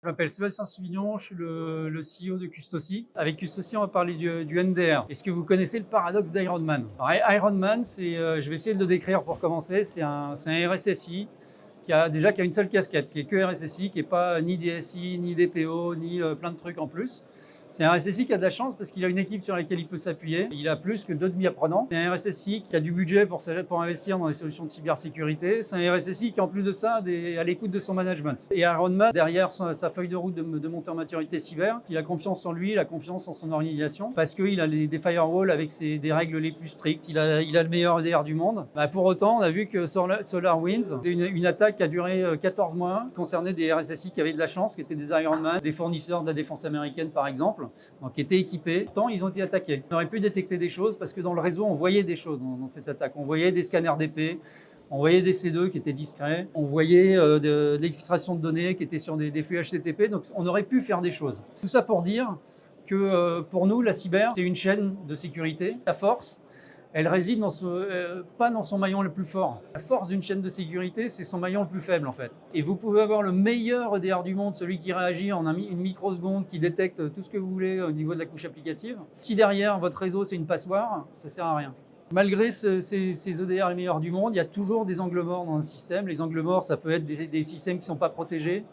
Je m'appelle Sébastien Sivignon, je suis le CEO de Custocy. Avec Custocy, on va parler du NDR. Est-ce que vous connaissez le paradoxe d'Iron Man? Alors, Iron Man, je vais essayer de le décrire pour commencer, c'est un RSSI qui a une seule casquette, qui est que RSSI, qui n'est pas ni DSI, ni DPO, ni plein de trucs en plus. C'est un RSSI qui a de la chance parce qu'il a une équipe sur laquelle il peut s'appuyer. Il a plus que 2 demi-apprenants. C'est un RSSI qui a du budget pour investir dans les solutions de cybersécurité. C'est un RSSI qui, en plus de ça, est à l'écoute de son management. Et Iron Man, derrière sa feuille de route de montée en maturité cyber, il a confiance en lui, il a confiance en son organisation parce qu'il a des firewalls avec des règles les plus strictes. Il a le meilleur EDR du monde. Pour autant, on a vu que SolarWinds, c'est une attaque qui a duré 14 mois, concernait des RSSI qui avaient de la chance, qui étaient des Iron Man, des fournisseurs de la défense américaine par exemple. Donc, qui étaient équipés. Pourtant, ils ont été attaqués. On aurait pu détecter des choses parce que dans le réseau, on voyait des choses dans cette attaque. On voyait des scanners d'épée, on voyait des C2 qui étaient discrets, on voyait de l'exfiltration de données qui étaient sur des flux HTTP. Donc, on aurait pu faire des choses. Tout ça pour dire que pour nous, la cyber, c'est une chaîne de sécurité. La force, elle réside pas dans son maillon le plus fort. La force d'une chaîne de sécurité, c'est son maillon le plus faible en fait. Et vous pouvez avoir le meilleur EDR du monde, celui qui réagit en une microseconde, qui détecte tout ce que vous voulez au niveau de la couche applicative. Si derrière votre réseau c'est une passoire, ça sert à rien. Malgré ces EDR les meilleurs du monde, il y a toujours des angles morts dans un système. Les angles morts, ça peut être des systèmes qui ne sont pas protégés,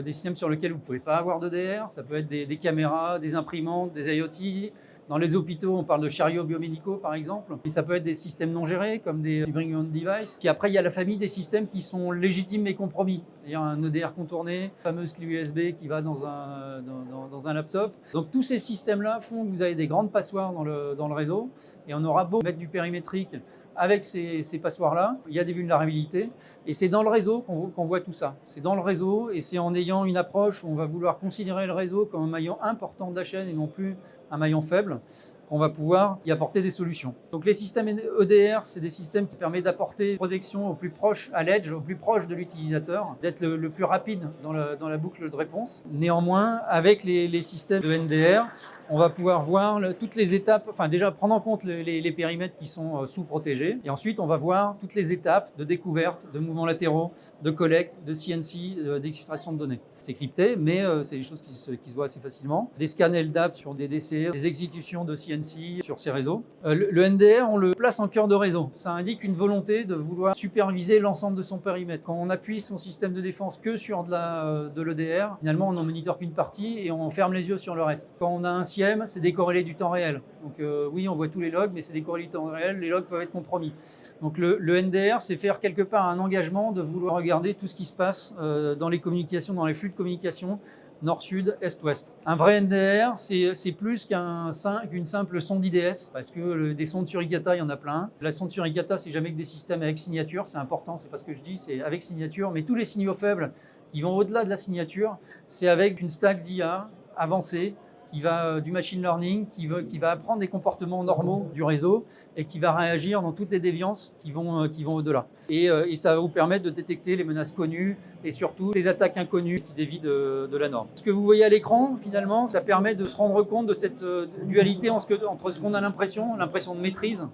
des systèmes sur lesquels vous ne pouvez pas avoir d'EDR. Ça peut être des caméras, des imprimantes, des IoT. Dans les hôpitaux, on parle de chariots biomédicaux, par exemple. Et ça peut être des systèmes non gérés, comme du Bring Your Own Device. Puis après, il y a la famille des systèmes qui sont légitimes mais compromis. C'est-à-dire un EDR contourné, une fameuse clé USB qui va dans un laptop. Donc tous ces systèmes-là font que vous avez des grandes passoires dans le réseau. Et on aura beau mettre du périmétrique avec ces passoires-là, il y a des vulnérabilités. Et c'est dans le réseau qu'on voit tout ça. C'est dans le réseau et c'est en ayant une approche où on va vouloir considérer le réseau comme un maillon important de la chaîne et non plus un maillon faible, qu'on va pouvoir y apporter des solutions. Donc les systèmes EDR, c'est des systèmes qui permettent d'apporter une protection au plus proche, à l'edge, au plus proche de l'utilisateur, d'être le plus rapide dans la boucle de réponse. Néanmoins, avec les systèmes de NDR, on va pouvoir voir toutes les étapes, enfin déjà prendre en compte les périmètres qui sont sous-protégés, et ensuite on va voir toutes les étapes de découverte, de mouvements latéraux, de collecte, de CNC, d'exfiltration de données. C'est crypté, mais c'est des choses qui se voient assez facilement. Des scans LDAP sur des DC, des exécutions de CNC sur ces réseaux. Le NDR, on le place en cœur de réseau. Ça indique une volonté de vouloir superviser l'ensemble de son périmètre. Quand on appuie son système de défense que sur de l'EDR, finalement on n'en monitore qu'une partie et on ferme les yeux sur le reste. Quand on a un SIEM, c'est décorrélé du temps réel. Donc oui, on voit tous les logs, mais c'est décorrélé du temps réel. Les logs peuvent être compromis. Donc le NDR, c'est faire quelque part un engagement de vouloir regarder tout ce qui se passe dans les communications, dans les flux de communication, nord-sud, est-ouest. Un vrai NDR, c'est plus qu'une simple sonde IDS, parce que des sondes Suricata, il y en a plein. La sonde Suricata, c'est jamais que des systèmes avec signature, c'est important, c'est pas ce que je dis, c'est avec signature, mais tous les signaux faibles qui vont au-delà de la signature, c'est avec une stack d'IA avancée, qui va du machine learning, qui va apprendre des comportements normaux du réseau et qui va réagir dans toutes les déviances qui vont au-delà. Et ça va vous permettre de détecter les menaces connues et surtout les attaques inconnues qui dévient de la norme. Ce que vous voyez à l'écran, finalement, ça permet de se rendre compte de cette dualité entre ce qu'on a l'impression de maîtrise,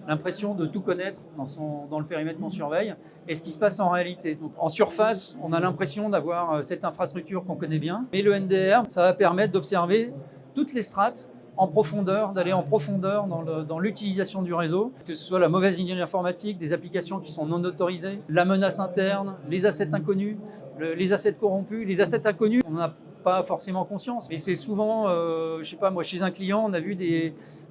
l'impression de tout connaître dans le périmètre qu'on surveille, et ce qui se passe en réalité. Donc, en surface, on a l'impression d'avoir cette infrastructure qu'on connaît bien, mais le NDR, ça va permettre d'observer toutes les strates en profondeur, d'aller en profondeur dans l'utilisation du réseau, que ce soit la mauvaise ingénierie informatique, des applications qui sont non autorisées, la menace interne, les assets inconnus, les assets corrompus. Les assets inconnus, on n'a pas forcément conscience, mais c'est souvent, je sais pas moi, chez un client, on a vu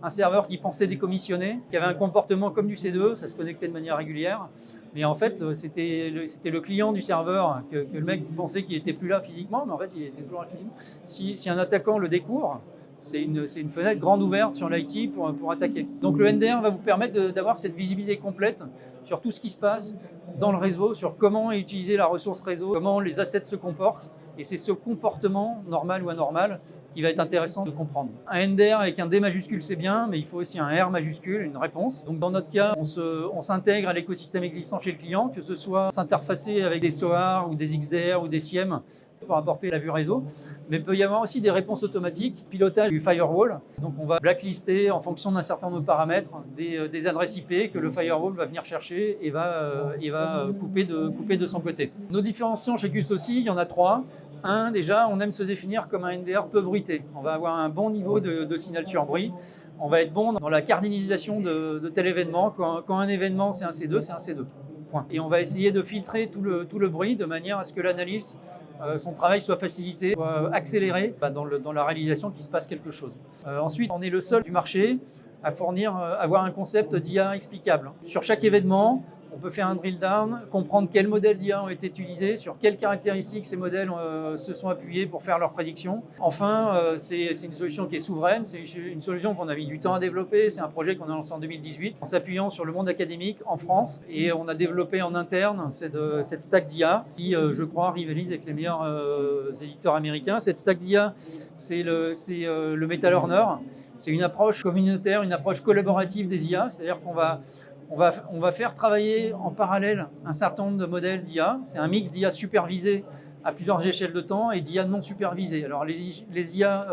un serveur qui pensait décommissionner, qui avait un comportement comme du C2, ça se connectait de manière régulière, mais en fait c'était le client du serveur que le mec pensait qu'il était plus là physiquement, mais en fait il était toujours là physiquement. Si un attaquant le découvre, c'est une fenêtre grande ouverte sur l'IT pour attaquer. Donc le NDR va vous permettre d'avoir cette visibilité complète sur tout ce qui se passe dans le réseau, sur comment utiliser la ressource réseau, comment les assets se comportent. Et c'est ce comportement, normal ou anormal, qui va être intéressant de comprendre. Un NDR avec un D majuscule, c'est bien, mais il faut aussi un R majuscule, une réponse. Donc dans notre cas, on s'intègre à l'écosystème existant chez le client, que ce soit s'interfacer avec des SOAR ou des XDR ou des SIEM pour apporter la vue réseau, mais il peut y avoir aussi des réponses automatiques, pilotage du firewall. Donc on va blacklister en fonction d'un certain nombre de paramètres des adresses IP que le firewall va venir chercher et va couper de son côté. Nos différenciants chez Custocy, il y en a 3. Déjà, on aime se définir comme un NDR peu bruité. On va avoir un bon niveau de signature bruit. On va être bon dans la cardinalisation de tel événement. Quand un événement, c'est un C2, c'est un C2. Point. Et on va essayer de filtrer tout le bruit de manière à ce que l'analyste, son travail soit facilité, soit accéléré dans la réalisation qu'il se passe quelque chose. Ensuite, on est le seul du marché à avoir un concept d'IA explicable. Sur chaque événement, on peut faire un drill down, comprendre quels modèles d'IA ont été utilisés, sur quelles caractéristiques ces modèles se sont appuyés pour faire leurs prédictions. Enfin, c'est une solution qui est souveraine, c'est une solution qu'on a mis du temps à développer, c'est un projet qu'on a lancé en 2018 en s'appuyant sur le monde académique en France et on a développé en interne cette stack d'IA qui, je crois, rivalise avec les meilleurs éditeurs américains. Cette stack d'IA, c'est le MetaLearner. C'est une approche communautaire, une approche collaborative des IA, c'est-à-dire qu'on va faire travailler en parallèle un certain nombre de modèles d'IA. C'est un mix d'IA supervisés à plusieurs échelles de temps et d'IA non supervisées. Alors les IA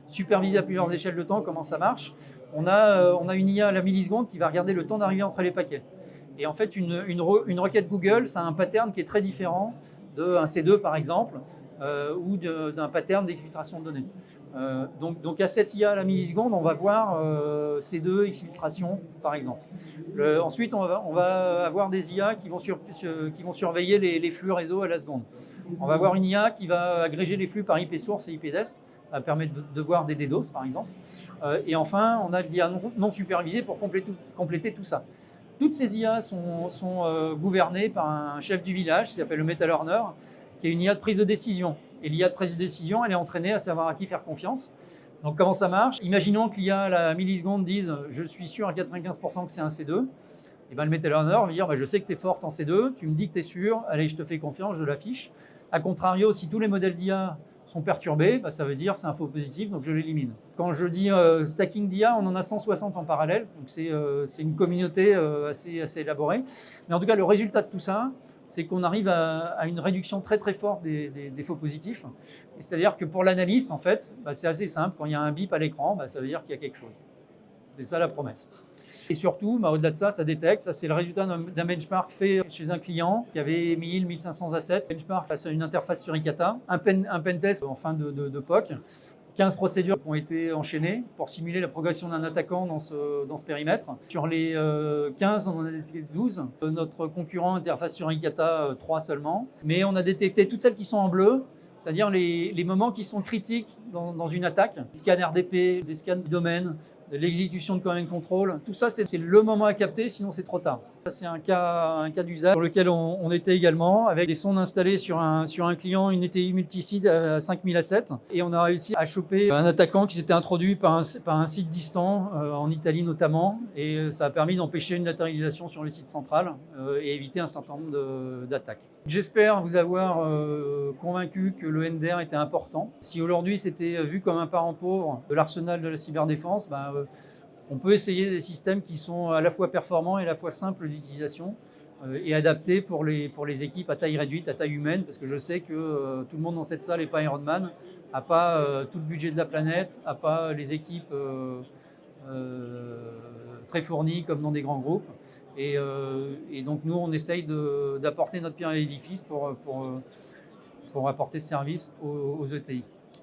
supervisées à plusieurs échelles de temps, comment ça marche ? On a une IA à la milliseconde qui va regarder le temps d'arrivée entre les paquets. Et en fait, une requête Google, ça a un pattern qui est très différent d'un C2 par exemple, ou d'un pattern d'exfiltration de données. Donc à cette IA à la milliseconde, on va voir C2 exfiltration par exemple. Ensuite, on va avoir des IA qui vont surveiller les flux réseau à la seconde. On va avoir une IA qui va agréger les flux par IP source et IP dest, ça va permettre de voir des DDoS par exemple. Et enfin, on a de l'IA non supervisée pour compléter tout ça. Toutes ces IA sont gouvernées par un chef du village qui s'appelle le MetaLearner, qui est une IA de prise de décision. Et l'IA de prise de décision, elle est entraînée à savoir à qui faire confiance. Donc comment ça marche ? Imaginons que l'IA à la milliseconde dise « je suis sûr à 95% que c'est un C2 ». Et ben, le MetaLearner va dire « je sais que tu es forte en C2, tu me dis que tu es sûr, allez, je te fais confiance, je l'affiche ». A contrario, si tous les modèles d'IA sont perturbés, ça veut dire c'est un faux positif, donc je l'élimine. Quand je dis stacking d'IA, on en a 160 en parallèle, donc c'est une communauté assez élaborée. Mais en tout cas, le résultat de tout ça, c'est qu'on arrive à une réduction très très forte des faux positifs. C'est-à-dire que pour l'analyste, en fait, c'est assez simple. Quand il y a un bip à l'écran, ça veut dire qu'il y a quelque chose. C'est ça la promesse. Et surtout, au-delà de ça, ça détecte. Ça, c'est le résultat d'un benchmark fait chez un client qui avait 1500 assets. Benchmark face à une interface sur Ikata. Un pentest en fin de POC. 15 procédures qui ont été enchaînées pour simuler la progression d'un attaquant dans ce périmètre. Sur les 15, on en a détecté 12. Notre concurrent interface sur Ikata, 3 seulement. Mais on a détecté toutes celles qui sont en bleu, c'est-à-dire les moments qui sont critiques dans une attaque. Scan RDP, des scans de domaine, de l'exécution de command control. Tout ça, c'est le moment à capter, sinon c'est trop tard. Ça, c'est un cas d'usage sur lequel on était également, avec des sondes installées sur un client, une ETI multisite à 5000 assets. Et on a réussi à choper un attaquant qui s'était introduit par un site distant, en Italie notamment. Et ça a permis d'empêcher une latéralisation sur le site central et éviter un certain nombre d'attaques. J'espère vous avoir convaincu que le NDR était important. Si aujourd'hui c'était vu comme un parent pauvre de l'arsenal de la cyberdéfense, on peut essayer des systèmes qui sont à la fois performants et à la fois simples d'utilisation et adaptés pour les équipes à taille réduite, à taille humaine, parce que je sais que tout le monde dans cette salle n'est pas Ironman, n'a pas tout le budget de la planète, n'a pas les équipes très fournies comme dans des grands groupes. Et donc nous, on essaye d'apporter notre pierre à l'édifice pour apporter ce service aux ETI.